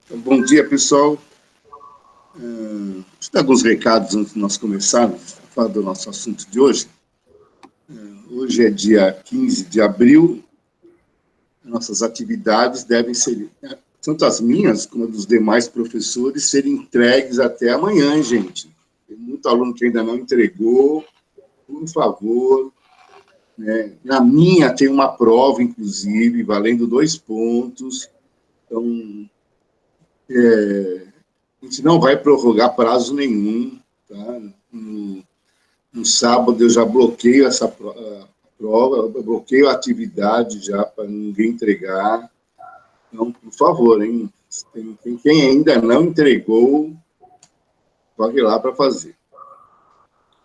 Bom dia, pessoal. Vou dar alguns recados antes de nós começarmos a falar do nosso assunto de hoje. Hoje é dia 15 de abril. Nossas atividades devem ser, tanto as minhas como as dos demais professores, serem entregues até amanhã, gente. Tem muito aluno que ainda não entregou. Por favor. Na minha tem uma prova, inclusive, valendo 2 pontos. Então, a gente não vai prorrogar prazo nenhum. Tá? No sábado eu já bloqueio essa prova, eu bloqueio a atividade já para ninguém entregar. Então, por favor, hein? Quem ainda não entregou, corre lá para fazer.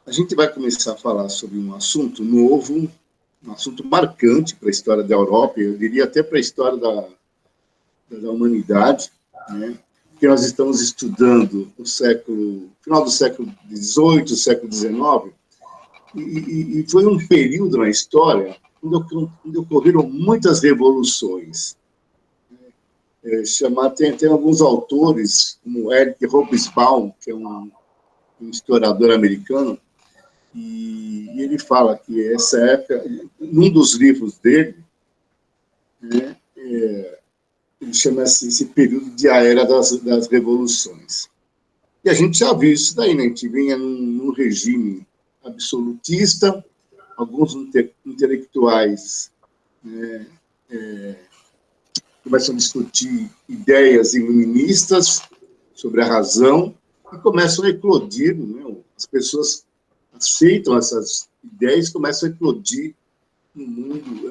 A gente vai começar a falar sobre um assunto novo, um assunto marcante para a história da Europa, eu diria até para a história da humanidade, né? Porque nós estamos estudando o final do século XVIII, século XIX, e foi um período na história onde ocorreram muitas revoluções. Tem alguns autores, como Eric Hobsbawm, que é um historiador americano, e ele fala que essa época, num dos livros dele, ele chama esse período de a era das revoluções. E a gente já viu isso daí, né? A gente vinha num regime absolutista, alguns intelectuais começam a discutir ideias iluministas sobre a razão e começam a eclodir, né? As pessoas aceitam essas ideias e começam a eclodir no mundo,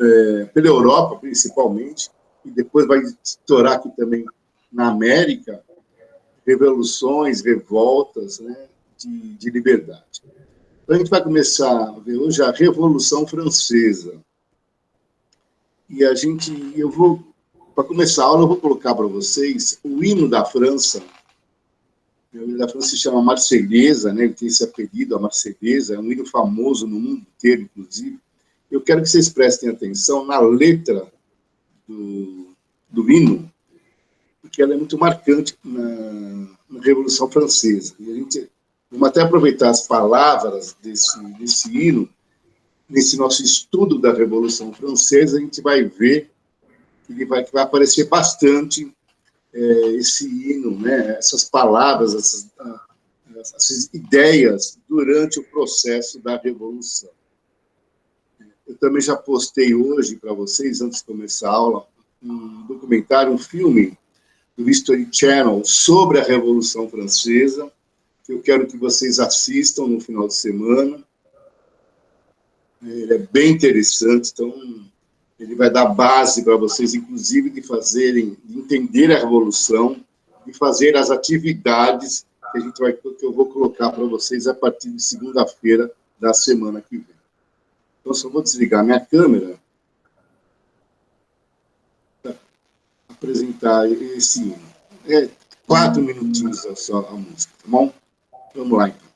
pela Europa, principalmente, e depois vai estourar aqui também na América, revoluções, revoltas, né, de liberdade. Então, a gente vai começar a ver hoje a Revolução Francesa. E para começar a aula, eu vou colocar para vocês o hino da França. O hino da França se chama Marselhesa, né, ele tem esse apelido, a Marselhesa, é um hino famoso no mundo inteiro, inclusive. Eu quero que vocês prestem atenção na letra do hino, porque ela é muito marcante na Revolução Francesa. E vamos até aproveitar as palavras desse hino, nesse nosso estudo da Revolução Francesa, a gente vai ver que vai aparecer bastante esse hino, né, essas palavras, essas ideias durante o processo da Revolução. Eu também já postei hoje para vocês, antes de começar a aula, um documentário, um filme do History Channel sobre a Revolução Francesa, que eu quero que vocês assistam no final de semana. Ele é bem interessante, então ele vai dar base para vocês, inclusive, de entender a Revolução, de fazer as atividades que eu vou colocar para vocês a partir de segunda-feira da semana que vem. Então, só vou desligar minha câmera para apresentar esse hino. 4 minutinhos só a música, tá bom? Vamos lá, então.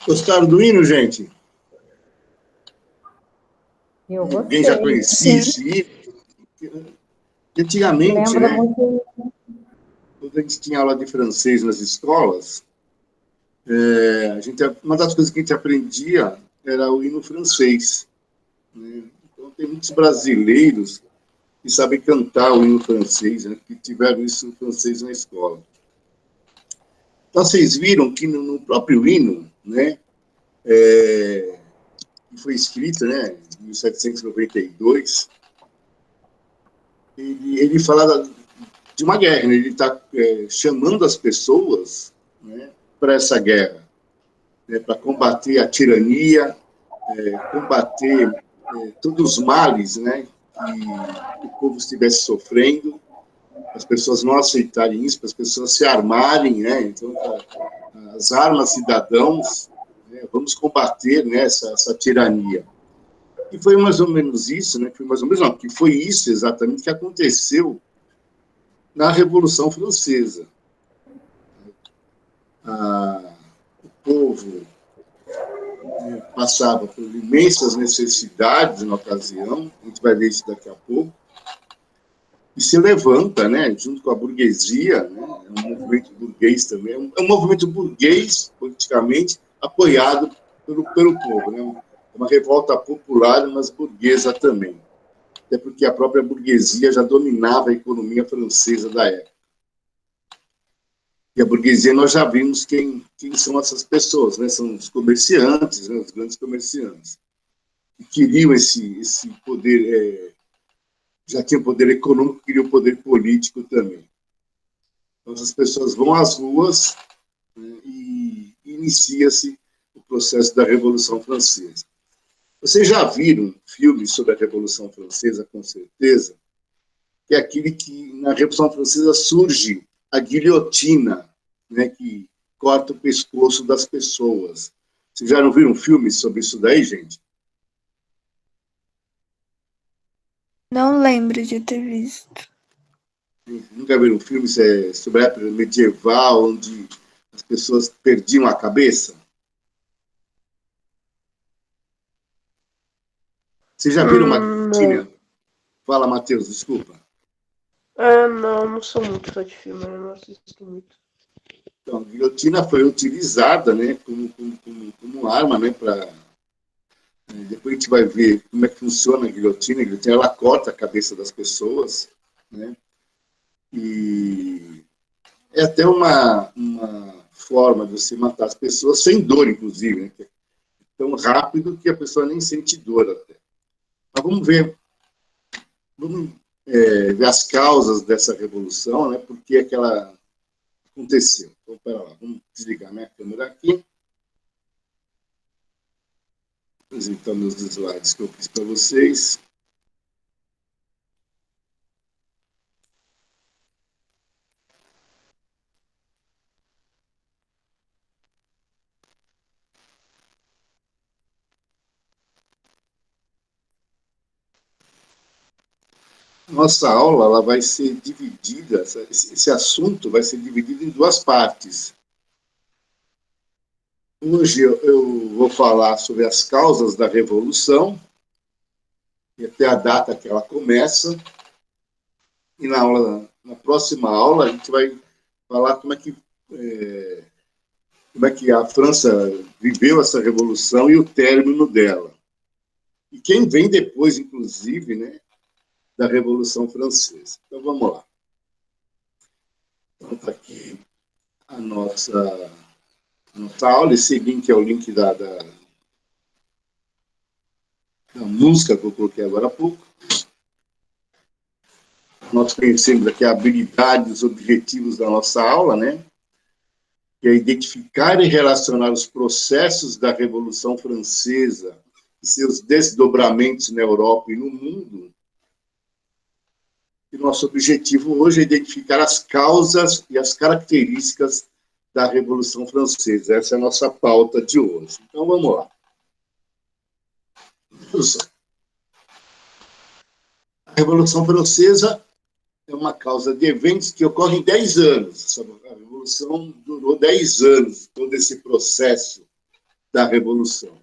Gostaram do hino, gente? Eu gostei. Alguém já conhecia esse hino? Antigamente, Lembra né? muito. Quando a gente tinha aula de francês nas escolas, uma das coisas que a gente aprendia era o hino francês, né? Então, tem muitos brasileiros que sabem cantar o hino francês, né? Que tiveram isso em francês na escola. Então, vocês viram que no próprio hino, né? Que foi escrito, né? Em 1792, ele fala de uma guerra, né? Ele está chamando as pessoas, né, para essa guerra, né, para combater a tirania, combater todos os males, né, que o povo estivesse sofrendo, as pessoas não aceitarem isso, para as pessoas se armarem, né, então, as armas cidadãos, né, vamos combater, né, essa tirania. E foi mais ou menos isso, né, foi mais ou menos, não, que foi isso exatamente que aconteceu na Revolução Francesa. O povo passava por imensas necessidades na ocasião, a gente vai ver isso daqui a pouco, e se levanta, né, junto com a burguesia, né, é um movimento burguês também, é um movimento burguês, politicamente, apoiado pelo povo, né, uma revolta popular, mas burguesa também, até porque a própria burguesia já dominava a economia francesa da época. E a burguesia, nós já vimos quem são essas pessoas, né? São os comerciantes, né? Os grandes comerciantes, que queriam esse poder, já tinham poder econômico, queriam poder político também. Então, essas pessoas vão às ruas, né? E inicia-se o processo da Revolução Francesa. Vocês já viram filmes sobre a Revolução Francesa, com certeza, que é aquele que, na Revolução Francesa, surge a guilhotina, né, que corta o pescoço das pessoas. Vocês já não viram filmes sobre isso daí, gente? Não lembro de ter visto. Nunca viram filmes sobre a época medieval, onde as pessoas perdiam a cabeça? Vocês já viram uma guilhotina? Fala, Matheus, desculpa. Não sou muito fã de filme, eu não assisto muito. Então, a guilhotina foi utilizada, né, como arma, né, para... Depois a gente vai ver como é que funciona a guilhotina. A guilhotina, ela corta a cabeça das pessoas, né, e é até uma forma de você matar as pessoas sem dor, inclusive, né, que é tão rápido que a pessoa nem sente dor até. Mas vamos ver as causas dessa revolução, né, por que ela aconteceu. Então, pera lá, vamos desligar minha câmera aqui. Apresentando os slides que eu fiz para vocês. Nossa aula ela vai ser dividida, esse assunto vai ser dividido em duas partes. Hoje eu vou falar sobre as causas da Revolução, e até a data que ela começa, e na próxima aula a gente vai falar como é que a França viveu essa Revolução e o término dela. E quem vem depois, inclusive, né, da Revolução Francesa. Então, vamos lá. Então, está aqui a nossa aula. Esse link é o link da música que eu coloquei agora há pouco. Nós conhecemos aqui a habilidade, os objetivos da nossa aula, né? Que é identificar e relacionar os processos da Revolução Francesa e seus desdobramentos na Europa e no mundo. E nosso objetivo hoje é identificar as causas e as características da Revolução Francesa. Essa é a nossa pauta de hoje. Então, vamos lá. A Revolução Francesa é uma causa de eventos que ocorrem em 10 anos. A Revolução durou 10 anos, todo esse processo da Revolução,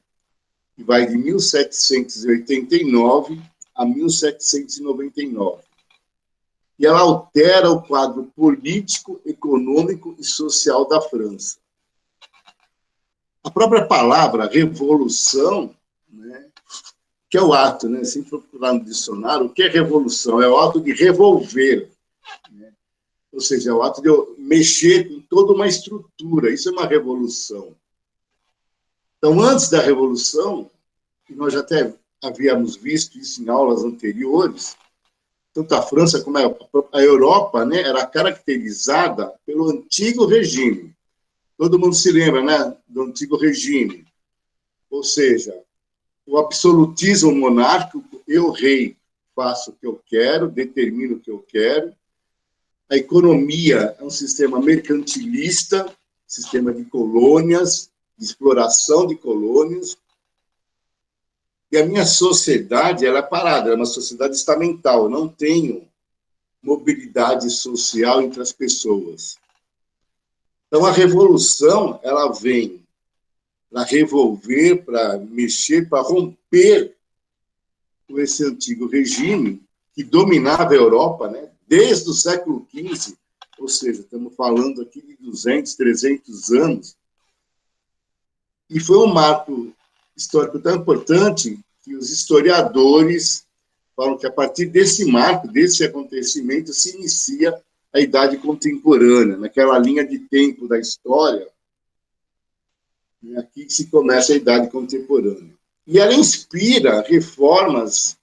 que vai de 1789 a 1799. E ela altera o quadro político, econômico e social da França. A própria palavra revolução, né, que é o ato, né, se procurar no dicionário, o que é revolução? É o ato de revolver, né? Ou seja, é o ato de mexer com toda uma estrutura. Isso é uma revolução. Então, antes da Revolução, e nós já até havíamos visto isso em aulas anteriores, tanto a França como a Europa, né, era caracterizada pelo antigo regime. Todo mundo se lembra, né, do antigo regime. Ou seja, o absolutismo monárquico, eu, rei, faço o que eu quero, determino o que eu quero. A economia é um sistema mercantilista, sistema de colônias, de exploração de colônias. E a minha sociedade, ela é parada, ela é uma sociedade estamental, eu não tenho mobilidade social entre as pessoas. Então, a revolução, ela vem para revolver, para mexer, para romper com esse antigo regime que dominava a Europa, né, desde o século XV, ou seja, estamos falando aqui de 200, 300 anos, e foi um marco histórico tão importante que os historiadores falam que a partir desse marco, desse acontecimento, se inicia a Idade Contemporânea, naquela linha de tempo da história, aqui que se começa a Idade Contemporânea. E ela inspira reformas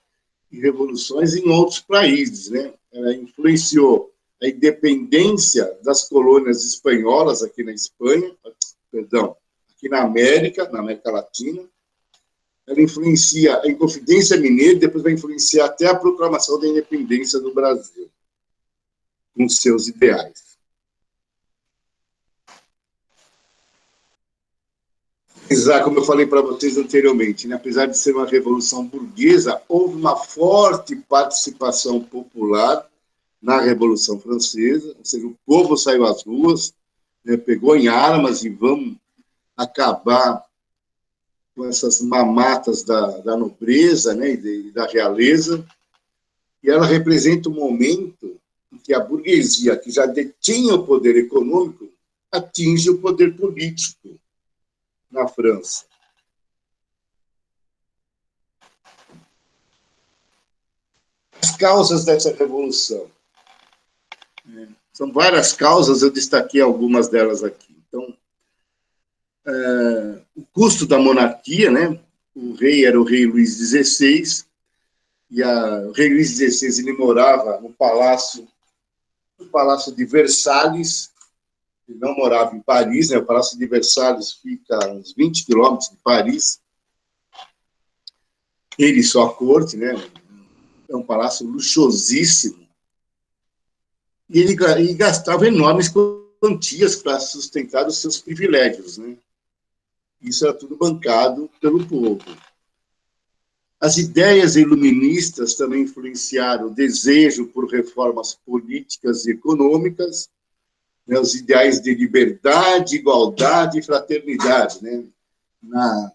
e revoluções em outros países, né? Ela influenciou a independência das colônias espanholas aqui na Espanha, perdão, aqui na América Latina. Ela influencia a Inconfidência Mineira, depois vai influenciar até a proclamação da independência do Brasil, com seus ideais. Apesar, como eu falei para vocês anteriormente, né, apesar de ser uma revolução burguesa, houve uma forte participação popular na Revolução Francesa, ou seja, o povo saiu às ruas, né, pegou em armas e vamos acabar com essas mamatas da nobreza, né, e da realeza, e ela representa um momento em que a burguesia, que já detinha o poder econômico, atinge o poder político na França. As causas dessa revolução. São várias causas, eu destaquei algumas delas aqui. Então, o custo da monarquia, né? O rei era o rei Luís XVI, e o rei Luís XVI ele morava no palácio de Versalhes, ele não morava em Paris, né? O Palácio de Versalhes fica a uns 20 quilômetros de Paris, ele e sua corte, né? É um palácio luxuosíssimo, e ele gastava enormes quantias para sustentar os seus privilégios, né? Isso era tudo bancado pelo povo. As ideias iluministas também influenciaram o desejo por reformas políticas e econômicas, né, os ideais de liberdade, igualdade e fraternidade, né, na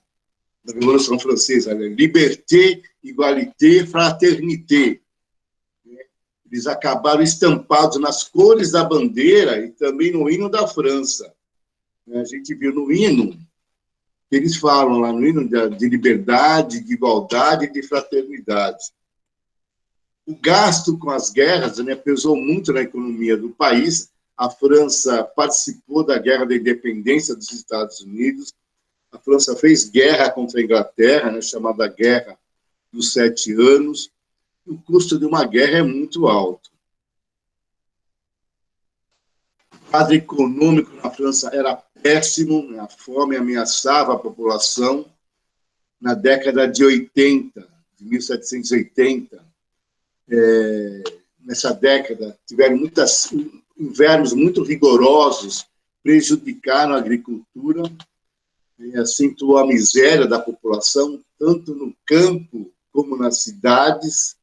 Revolução Francesa, né, liberté, igualité, fraternité. Eles acabaram estampados nas cores da bandeira e também no hino da França. A gente viu no hino, eles falam lá no hino de liberdade, de igualdade e de fraternidade. O gasto com as guerras, né, pesou muito na economia do país. A França participou da Guerra da Independência dos Estados Unidos. A França fez guerra contra a Inglaterra, né, chamada Guerra dos 7 Anos. O custo de uma guerra é muito alto. O quadro econômico na França era péssimo, a fome ameaçava a população. Na década de 80, de 1780, nessa década, tiveram invernos muito rigorosos, prejudicaram a agricultura, e acentuou a miséria da população, tanto no campo como nas cidades,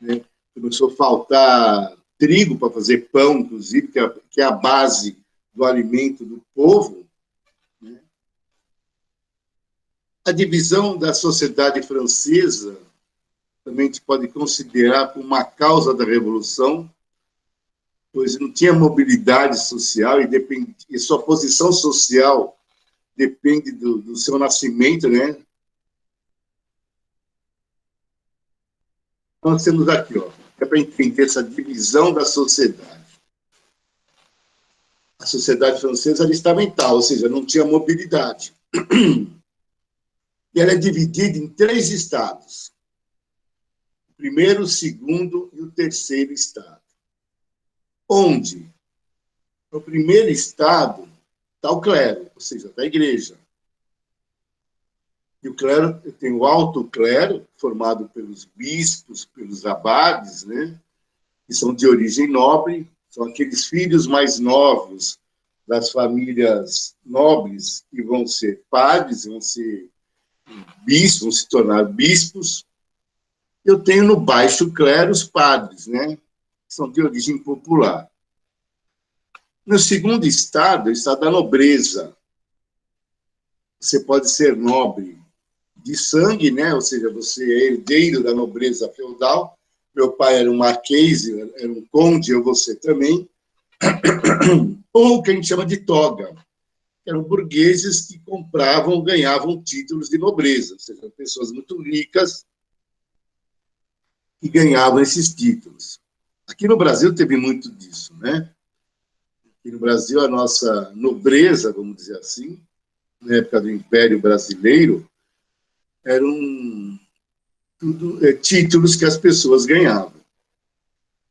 né? Começou a faltar trigo para fazer pão, inclusive, que é a base do alimento do povo, né? A divisão da sociedade francesa também se pode considerar como uma causa da Revolução, pois não tinha mobilidade social e sua posição social depende do seu nascimento, né? Nós temos aqui, ó, é para entender essa divisão da sociedade. A sociedade francesa era estamental, ou seja, não tinha mobilidade. E ela é dividida em 3 estados. O primeiro, o segundo e o terceiro estado. Onde, no primeiro estado, está o clero, ou seja, está a igreja. E o clero tem o alto clero, formado pelos bispos, pelos abades, né, que são de origem nobre, são aqueles filhos mais novos das famílias nobres que vão ser padres, vão ser bispos, vão se tornar bispos. Eu tenho no baixo clero os padres, né, que são de origem popular. No segundo estado, é o estado da nobreza. Você pode ser nobre de sangue, né, ou seja, você é herdeiro da nobreza feudal. Meu pai era um marquês, era um conde, eu você também. Ou o que a gente chama de toga, que eram burgueses que compravam, ganhavam títulos de nobreza, ou seja, pessoas muito ricas que ganhavam esses títulos. Aqui no Brasil teve muito disso, né? Aqui no Brasil, a nossa nobreza, vamos dizer assim, na época do Império Brasileiro, eram tudo títulos que as pessoas ganhavam.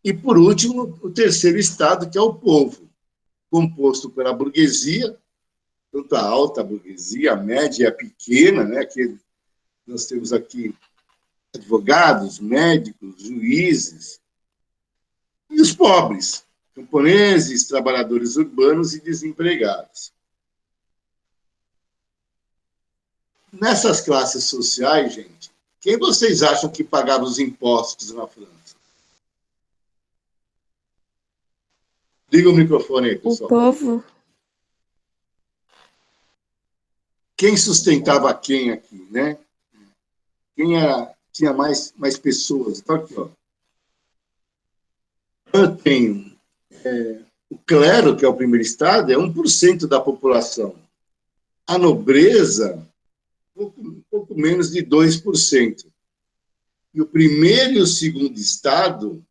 E, por último, o terceiro estado, que é o povo, composto pela burguesia, tanto a alta burguesia, a média e a pequena, né, que nós temos aqui advogados, médicos, juízes, e os pobres, camponeses, trabalhadores urbanos e desempregados. Nessas classes sociais, gente, quem vocês acham que pagava os impostos na França? Liga o microfone aí, O pessoal. povo? Quem sustentava quem aqui, né? Quem tinha mais pessoas? Então, aqui, ó. Eu tenho o clero, que é o primeiro estado, é 1% da população. A nobreza, um pouco menos de 2%. E o primeiro e o segundo estado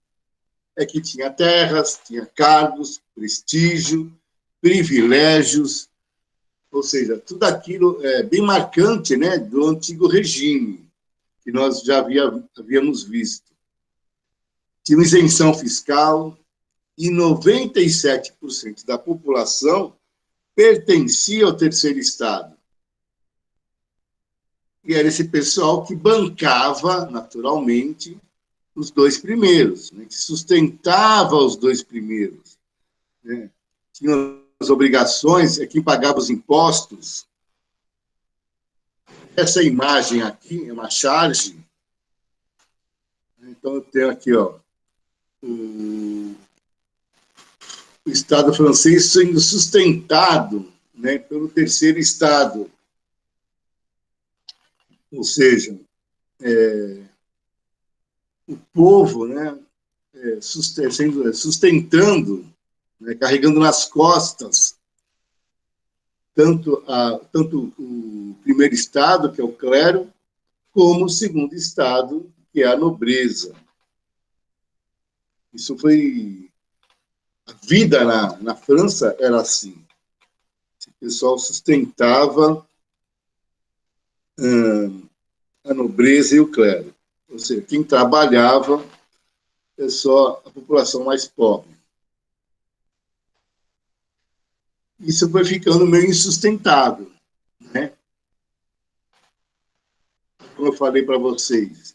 é que tinha terras, tinha cargos, prestígio, privilégios, ou seja, tudo aquilo é bem marcante, né, do antigo regime, que nós já havíamos visto. Tinha uma isenção fiscal e 97% da população pertencia ao terceiro estado. E era esse pessoal que bancava, naturalmente, os 2 primeiros, né, que sustentava os 2 primeiros. Né. Tinha as obrigações, é quem pagava os impostos. Essa imagem aqui é uma charge. Então, eu tenho aqui, ó, o Estado francês sendo sustentado, né, pelo terceiro Estado. Ou seja, o povo, né, sustentando, né, carregando nas costas tanto o primeiro estado, que é o clero, como o segundo estado, que é a nobreza. Isso foi... A vida na França era assim. O pessoal sustentava a nobreza e o clero. Ou seja, quem trabalhava é só a população mais pobre. Isso foi ficando meio insustentável, né? Como eu falei para vocês,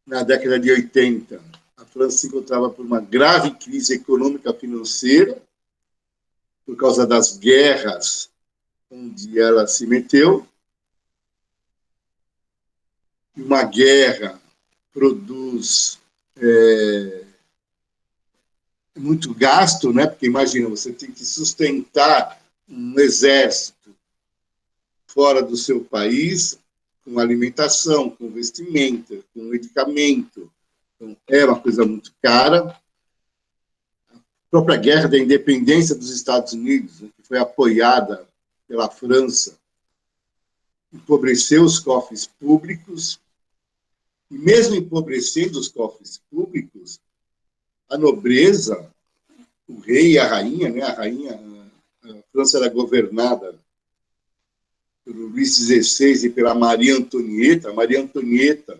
na década de 80, a França se encontrava por uma grave crise econômica financeira, por causa das guerras onde ela se meteu. Uma guerra produz muito gasto, né? Porque imagina, você tem que sustentar um exército fora do seu país, com alimentação, com vestimenta, com medicamento. Então, é uma coisa muito cara. A própria guerra da independência dos Estados Unidos, né, que foi apoiada pela França, empobreceu os cofres públicos, e mesmo empobrecendo os cofres públicos, a nobreza, o rei e a rainha, né, a França era governada pelo Luís XVI e pela Maria Antonieta. A Maria Antonieta,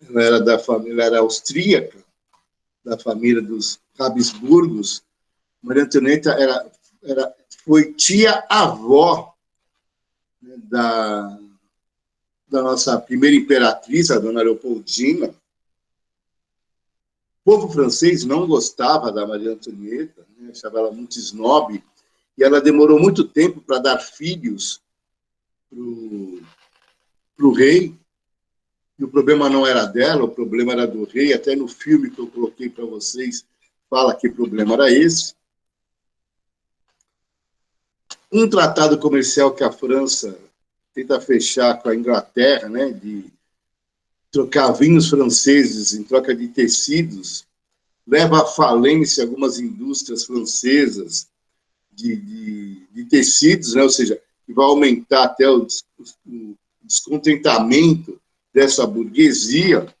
ela era austríaca, da família dos Habsburgos. Maria Antonieta foi tia-avó, né, da nossa primeira imperatriz, a dona Leopoldina. O povo francês não gostava da Maria Antonieta, né, achava ela muito snob, e ela demorou muito tempo para dar filhos para o rei. E o problema não era dela, o problema era do rei. Até no filme que eu coloquei para vocês, fala que o problema era esse. Um tratado comercial que a França tenta fechar com a Inglaterra, né, de trocar vinhos franceses em troca de tecidos, leva à falência algumas indústrias francesas de tecidos, né, ou seja, que vai aumentar até o descontentamento dessa burguesia.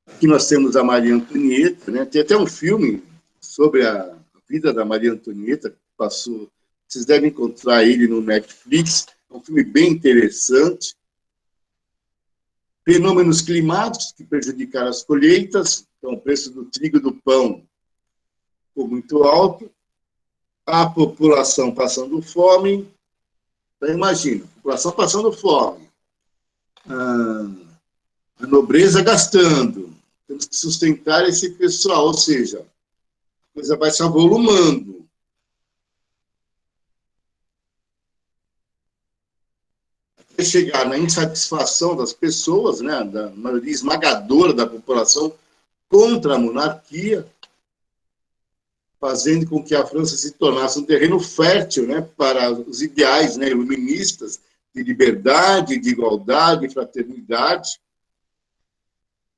Aqui nós temos a Maria Antonieta, né? Tem até um filme sobre a vida da Maria Antonieta, que passou, vocês devem encontrar ele no Netflix, é um filme bem interessante. Fenômenos climáticos que prejudicaram as colheitas, então o preço do trigo e do pão ficou muito alto, a população passando fome. Então, imagina, a população passando fome, a nobreza gastando, temos que sustentar esse pessoal, ou seja, a coisa vai se avolumando. Até chegar na insatisfação das pessoas, né, da maioria esmagadora da população, contra a monarquia, fazendo com que a França se tornasse um terreno fértil, né, para os ideais, né, iluministas de liberdade, de igualdade, de fraternidade.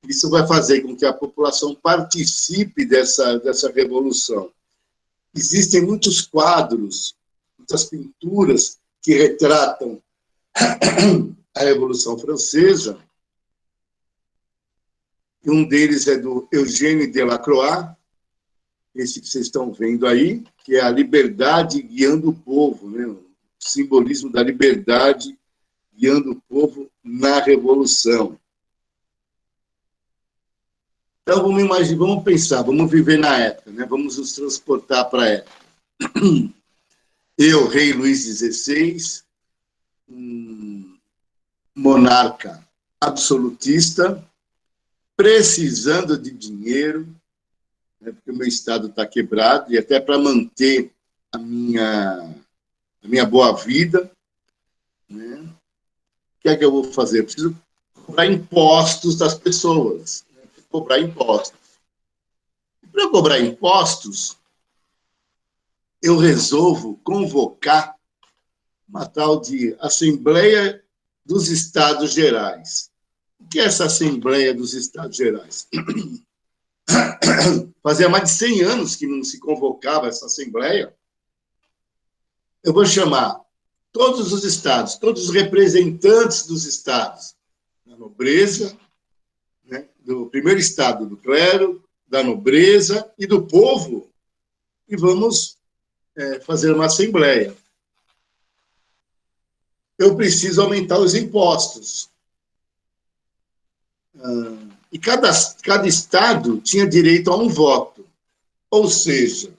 Isso vai fazer com que a população participe dessa revolução. Existem muitos quadros, muitas pinturas que retratam a Revolução Francesa. Um deles é do Eugène Delacroix, esse que vocês estão vendo aí, que é a liberdade guiando o povo, né? O simbolismo da liberdade guiando o povo na Revolução. Então, vamos imaginar, vamos pensar, vamos viver na época, né? Vamos nos transportar para a época. Eu, rei Luís XVI, um monarca absolutista, precisando de dinheiro, né, porque o meu Estado está quebrado, e até para manter a minha boa vida, né? O que é que eu vou fazer? Eu preciso cobrar impostos das pessoas, né? Cobrar impostos. Para cobrar impostos, eu resolvo convocar uma tal de Assembleia dos Estados Gerais. O que é essa Assembleia dos Estados Gerais? Fazia mais de 100 anos que não se convocava essa Assembleia. Eu vou chamar todos os estados, todos os representantes dos estados, da nobreza, né, do primeiro estado, do clero, da nobreza e do povo, e vamos fazer uma Assembleia. Eu preciso aumentar os impostos. E cada estado tinha direito a um voto. Ou seja,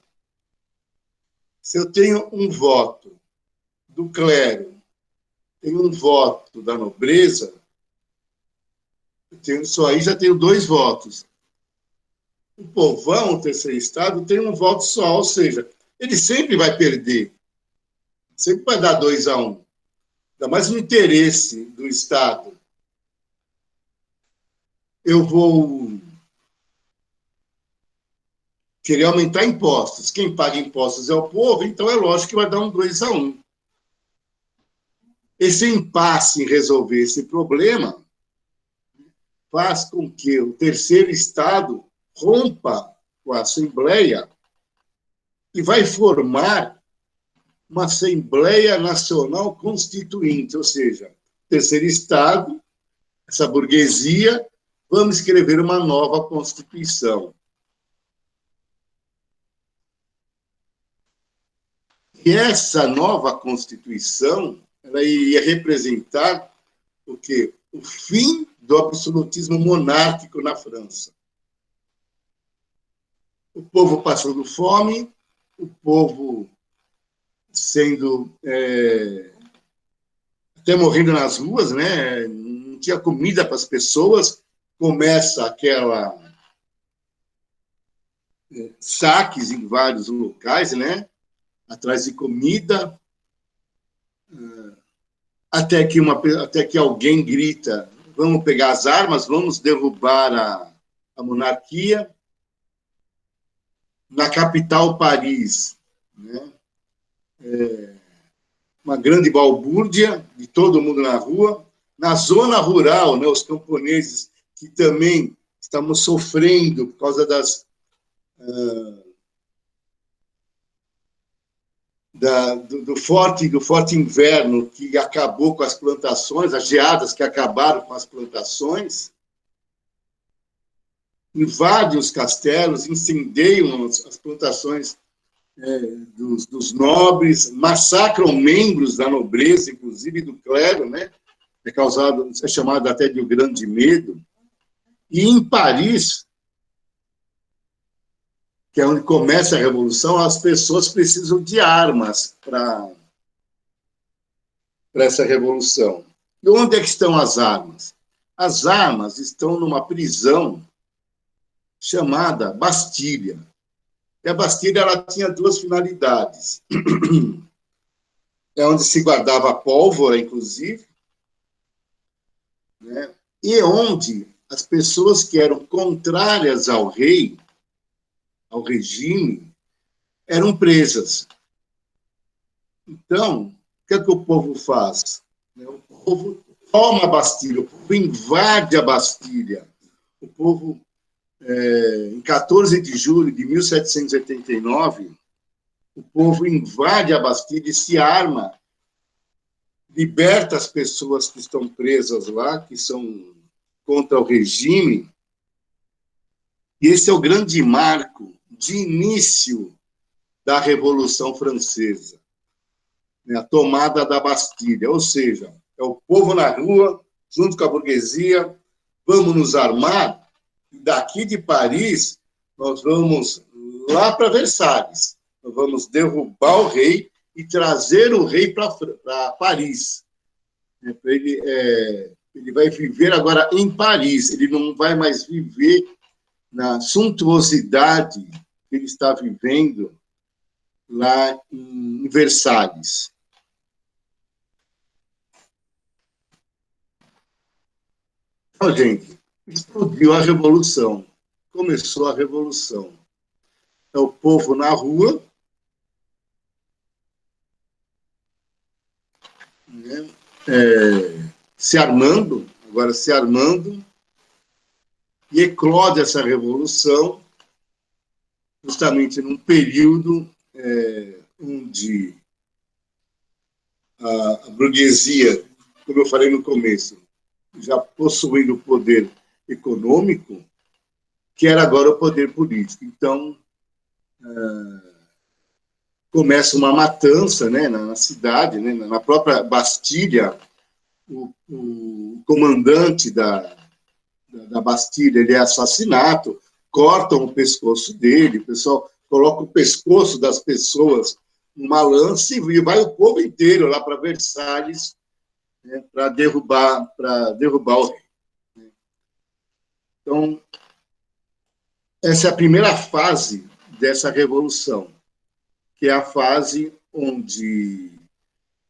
se eu tenho um voto do clero, tenho um voto da nobreza, só aí já tenho 2 votos. O povão, o terceiro estado, tem um voto só, ou seja, ele sempre vai perder. Sempre vai dar 2-1. Ainda mais no interesse do Estado. Eu vou querer aumentar impostos. Quem paga impostos é o povo, então é lógico que vai dar um 2-1. Esse impasse em resolver esse problema faz com que o terceiro Estado rompa com a Assembleia e vai formar uma Assembleia Nacional Constituinte, ou seja, terceiro Estado, essa burguesia, vamos escrever uma nova Constituição. E essa nova Constituição, ela iria representar o quê? O fim do absolutismo monárquico na França. O povo passando fome, o povo sendo até morrendo nas ruas, né? Não tinha comida para as pessoas, começa aquela saques em vários locais, né? Atrás de comida, até que alguém grita: vamos pegar as armas, vamos derrubar a monarquia. Na capital, Paris, né? Uma grande balbúrdia de todo mundo na rua. Na zona rural, né, os camponeses que também estavam sofrendo por causa do forte inverno que acabou com as plantações, as geadas que acabaram com as plantações, invadem os castelos, incendiam as plantações dos nobres, massacram membros da nobreza, inclusive do clero, né? É chamado até de o Grande Medo. E em Paris, que é onde começa a Revolução, as pessoas precisam de armas para essa Revolução. E onde é que estão as armas? As armas estão numa prisão chamada Bastilha. E a Bastilha ela tinha duas finalidades. É onde se guardava a pólvora, inclusive, né? E onde as pessoas que eram contrárias ao rei, ao regime, eram presas. Então, o que é que o povo faz? O povo toma a Bastilha, o povo invade a Bastilha. O povo, em 14 de julho de 1789, o povo invade a Bastilha e se arma, liberta as pessoas que estão presas lá, que são contra o regime. E esse é o grande marco de início da Revolução Francesa, né? A tomada da Bastilha, ou seja, é o povo na rua, junto com a burguesia, vamos nos armar, e daqui de Paris nós vamos lá para Versalhes, nós vamos derrubar o rei e trazer o rei para Paris. Ele vai viver agora em Paris, ele não vai mais viver na suntuosidade que ele está vivendo lá em Versalhes. Então, gente, explodiu a Revolução, começou a Revolução. É o povo na rua, né? Se armando, e eclode essa revolução justamente num período onde a burguesia, como eu falei no começo, já possuindo o poder econômico, que era agora o poder político. Então, começa uma matança, né, na cidade, né, na própria Bastilha. O comandante da Bastilha, ele é assassinado, cortam o pescoço dele, o pessoal coloca o pescoço das pessoas numa lança e vai o povo inteiro lá para Versalhes, né, para derrubar o rei. Então, essa é a primeira fase dessa revolução, que é a fase onde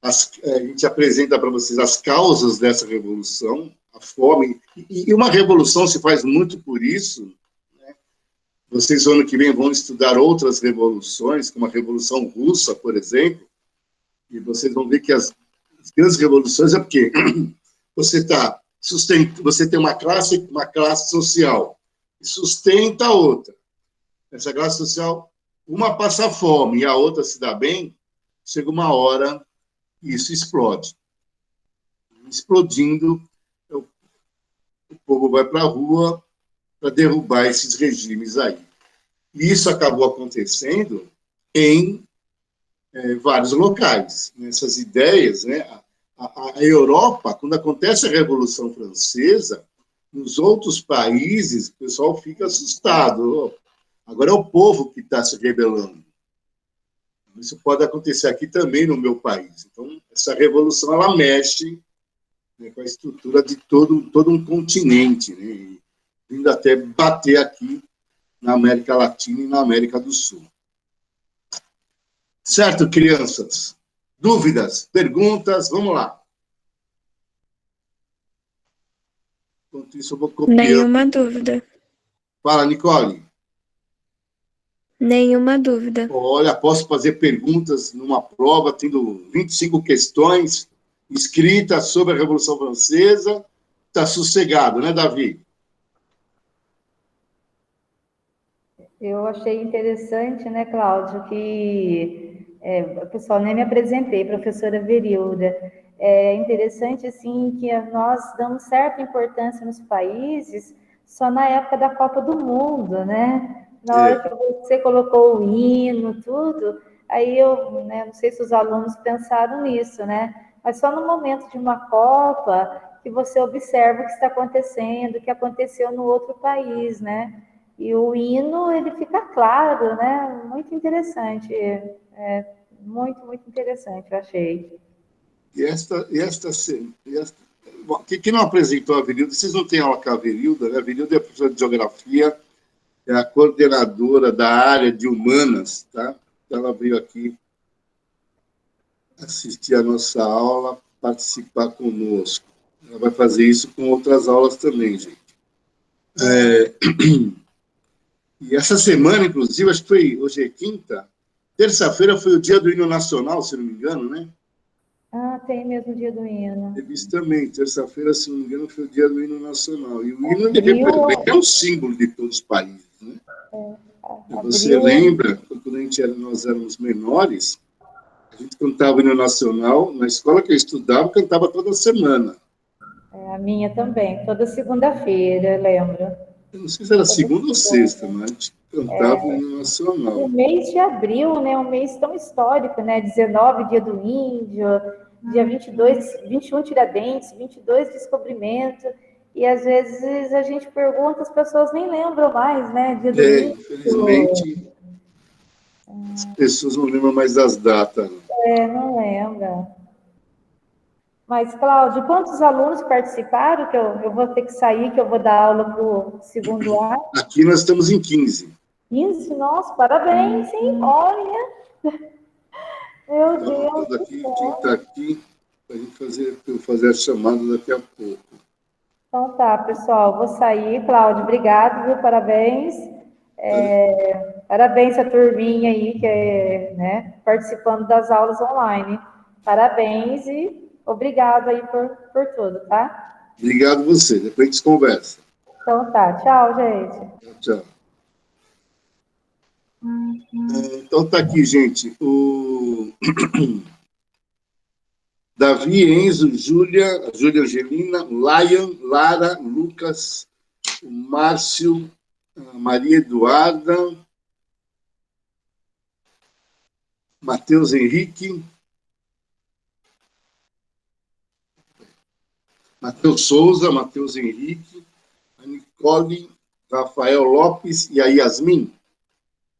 a gente apresenta para vocês as causas dessa revolução, a fome, e uma revolução se faz muito por isso, né? vocês, ano que vem, vão estudar outras revoluções, como a Revolução Russa, por exemplo, e vocês vão ver que as grandes revoluções é porque você tem uma classe social que sustenta a outra. Essa classe social, uma passa fome e a outra se dá bem, chega uma hora e isso explode. Explodindo, o povo vai para a rua para derrubar esses regimes aí. E isso acabou acontecendo em vários locais. Essas ideias, né? A Europa, quando acontece a Revolução Francesa, nos outros países, o pessoal fica assustado. Agora é o povo que está se rebelando. Isso pode acontecer aqui também no meu país. Então, essa revolução, ela mexe, né, com a estrutura de todo um continente, né, vindo até bater aqui na América Latina e na América do Sul. Certo, crianças? Dúvidas, perguntas? Vamos lá. Enquanto isso, eu vou copiando. Nenhuma dúvida. Fala, Nicole. Nenhuma dúvida. Olha, posso fazer perguntas numa prova, tendo 25 questões escritas sobre a Revolução Francesa. Está sossegado, né, Davi? Eu achei interessante, né, Cláudio, que pessoal, nem me apresentei, professora Verilda. É interessante, assim, que nós damos certa importância nos países só na época da Copa do Mundo, né? Na hora que você colocou o hino, tudo, aí eu, né, não sei se os alunos pensaram nisso, né? Mas só no momento de uma Copa que você observa o que está acontecendo, o que aconteceu no outro país, né? E o hino, ele fica claro, né? Muito interessante. Muito, muito interessante, eu achei. Bom, quem não apresentou a Verilda, vocês não têm aula com a Verilda, né? A Verilda é professora de Geografia, é a coordenadora da área de Humanas, tá? Ela veio aqui assistir a nossa aula, participar conosco. Ela vai fazer isso com outras aulas também, gente. E essa semana, inclusive, acho que foi, hoje é quinta, terça-feira foi o dia do hino nacional, se não me engano, né? Ah, tem mesmo dia do hino. Teve isso também, terça-feira, se não me engano, foi o dia do hino nacional. E o hino ele é um símbolo de todos os países, né? Você lembra, quando nós éramos menores, a gente cantava o hino nacional, na escola que eu estudava, cantava toda semana. A minha também, toda segunda-feira, lembro. Eu não sei se era segunda ou sexta, mas a gente cantava o hino nacional. O mês de abril, né, um mês tão histórico, né, 19, dia do índio, dia 22, 21, Tiradentes, 22, descobrimento, e às vezes a gente pergunta, as pessoas nem lembram mais, né, dia do índio. Infelizmente, as pessoas não lembram mais das datas. Não lembra. Mas, Cláudio, quantos alunos participaram? Que eu vou ter que sair, que eu vou dar aula para o segundo ano. Aqui nós estamos em 15. 15? Nossa, parabéns, hein? Olha! Meu Deus do Aqui, céu. quem está aqui, para a gente fazer a chamada daqui a pouco. Então tá, pessoal, vou sair. Cláudio, obrigado, viu? Parabéns. Parabéns a turminha aí, que é, né, participando das aulas online. Parabéns e obrigado aí por tudo, tá? Obrigado a você, depois a gente conversa. Então tá, tchau, gente. Tchau. Então tá aqui, gente. O Davi, Enzo, Júlia Angelina, Lion, Lara, Lucas, o Márcio, a Maria Eduarda, Matheus Henrique, Matheus Souza, Matheus Henrique, a Nicole, Rafael Lopes e a Yasmin.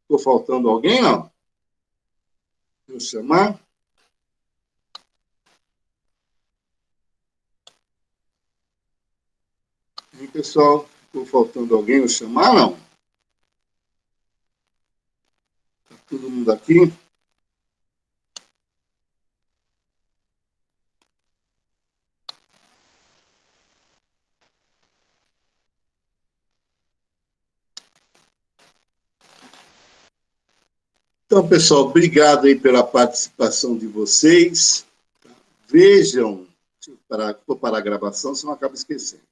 Estou faltando alguém, não? Vou chamar. E, pessoal, estou faltando alguém? Vou chamar, não? Está todo mundo aqui? Então, pessoal, obrigado aí pela participação de vocês. Vejam, vou parar a gravação, senão eu acabo esquecendo.